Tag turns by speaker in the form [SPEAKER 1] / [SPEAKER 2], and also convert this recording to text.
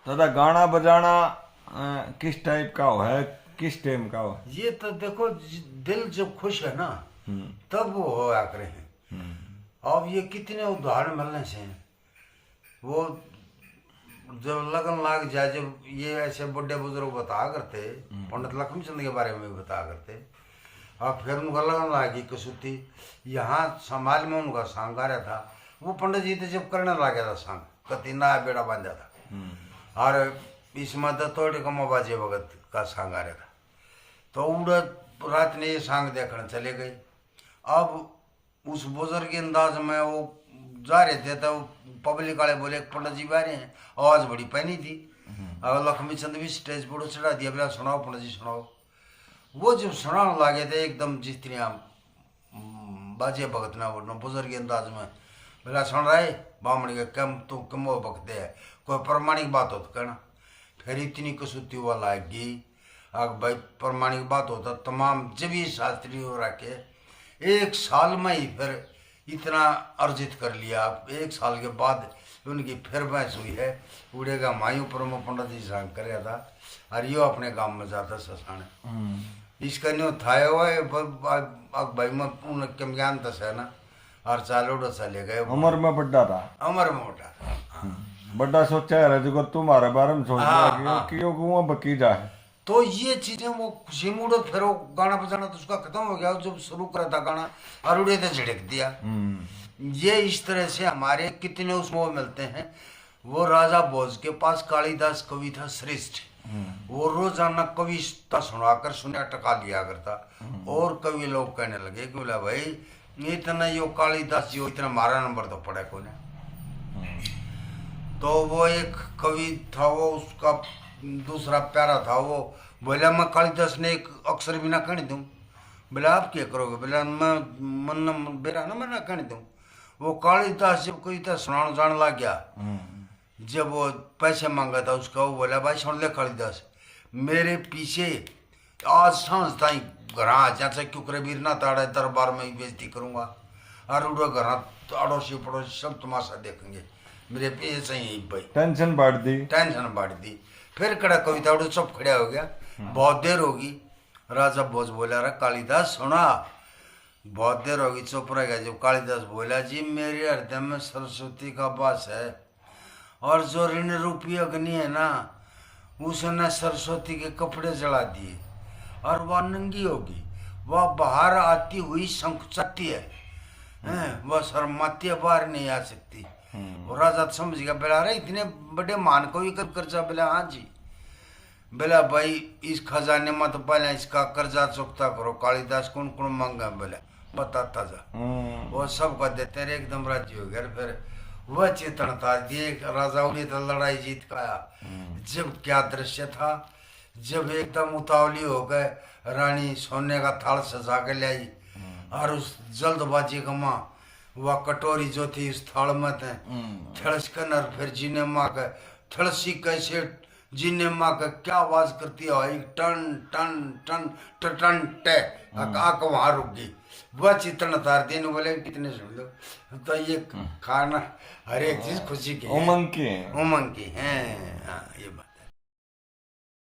[SPEAKER 1] दादा गाना बजाना किस टाइप का हो है, किस टाइम का हो?
[SPEAKER 2] ये तो देखो दिल जब खुश है ना तब वो होया करे हैं। अब ये कितने उदाहरण मिलने से हैं। वो जब लगन लाग जाए, जब ये ऐसे बड़े बुजुर्ग बताया करते, पंडित लक्ष्मीचंद के बारे में भी बताया करते। और फिर उनका लगन लागी कसुती, यहाँ समाज में उनका सांग आ रहा था। वो पंडित जी तो जब करने लगा था सांग, कति नया बेड़ा बांधा था। और इसमें तो तोड़ कमा बाजे भगत का सांग आ रहा था। तो उड़द रात ने ये सांग देखने चले गए। अब उस बुजुर्ग के अंदाज में वो जा रहे थे तो पब्लिक वाले बोले पंडित जी बारे हैं, आवाज बड़ी पहनी थी। और लक्ष्मी चंद भी स्टेज पर चढ़ा दिया, बोला सुनाओ पंडित जी सुनाओ। वो जब सुनाने लगे थे एकदम जिस तरह बाजे भगत ना वो बुजुर्ग के अंदाज में, बोला सुन रहा है बामणी के कम तू कम वो बकते है, कोई प्रमाणिक बात हो तो कहना। फिर इतनी कसुती हुआ लागी, अग भाई प्रमाणिक बात होता तमाम जब ये शास्त्री हो रखे। एक साल में ही फिर इतना अर्जित कर लिया। एक साल के बाद उनकी फिर बहस हुई है। उड़ेगा मायू पर पंडित जी सांग कर था और यो अपने गांव में जाता ससाने। इसका न्यू था हुआ है भाई में उन्हें कम ज्ञान तस है ना। और चालोड़ो चले गए।
[SPEAKER 1] उम्र में बड्डा था,
[SPEAKER 2] उम्र में मोटा।
[SPEAKER 1] बड्डा सोचा है जो तुम्हारे बारे में सोच रहा कि क्यों कुआं बकी जाए।
[SPEAKER 2] तो ये चीजें वो खुशी मूड फिर वो गाना बजाना तो उसका खत्म हो गया। जब शुरू करा था गाना और उड़े तो झिड़क दिया। ये इस तरह से हमारे कितने उसमें मिलते हैं। वो राजा भोज के पास कालिदास कवि था श्रेष्ठ। वो रोजाना कविता सुनाकर सुना टका लिया करता। और कवि लोग कहने लगे कि बोला भाई इतना यो कालिदास जी इतना मारा नंबर तो पड़ा को ने। तो वो एक कवि था, वो उसका दूसरा प्यारा था। वो बोला मैं कालिदास ने एक अक्षर भी ना कहने दूँ। बोला आप क्या करोगे? बोला मैं मन बेरा ना मैं ना कहने दूँ। वो कालिदास जब कविता सुनाने जाने लग गया, जब वो पैसे मांगा था उसका, वो बोला भाई सुन ले कालिदास, मेरे पीछे आज सांझ ताई घर जैसे क्यों वीर ना ताड़ा दरबार में ही बेइज्जती करूँगा। और उड़ा घर अड़ोसी पड़ोसी सब तमाशा देखेंगे मेरे पे सही ही भाई।
[SPEAKER 1] टेंशन बढ़ दी,
[SPEAKER 2] टेंशन बढ़ दी। फिर कड़ा कविता उड़ो सब खड़ा हो गया। बहुत देर होगी। राजा भोज बोला रहा कालिदास सुना। बहुत देर होगी, चुप रह गया। जब कालिदास बोला जी मेरे हृदय में सरस्वती का वास है और जो ऋण रूपी अग्नि है ना उसने सरस्वती के कपड़े जला दिए और वह नंगी होगी। वह बाहर आती हुई संकुचाती है, वह शर्माती है, बाहर नहीं आ सकती। और राजा समझ गया। बोला रहे इतने बड़े मान को भी कर्जा? बोला हाँ जी। बोला भाई इस खजाने में तो पहले इसका कर्जा चुकता करो। कालिदास कौन कौन मांगा? बोला बताता जा। वो सब का देते रहे, एकदम राजी हो गया। फिर वह चेतन था देख राजा उन्हें तो लड़ाई जीत का आया। जब क्या दृश्य था, जब एकदम उतावली हो गए, रानी सोने का थाल सजा के ले आई और उस जल्दबाजी का माँ वह कटोरी जो थी उस थाल में थे थड़स कर। और फिर जीने माँ का थड़सी कैसे जीने माँ का क्या आवाज करती है, टन टन टन टन टे आक वहां रुक गई। वह चित्रण तार दिन बोले कितने सुन लो। तो ये खाना हर एक चीज खुशी की है,
[SPEAKER 1] उमंग की है।
[SPEAKER 2] उमंग की है। हाँ, ये बात।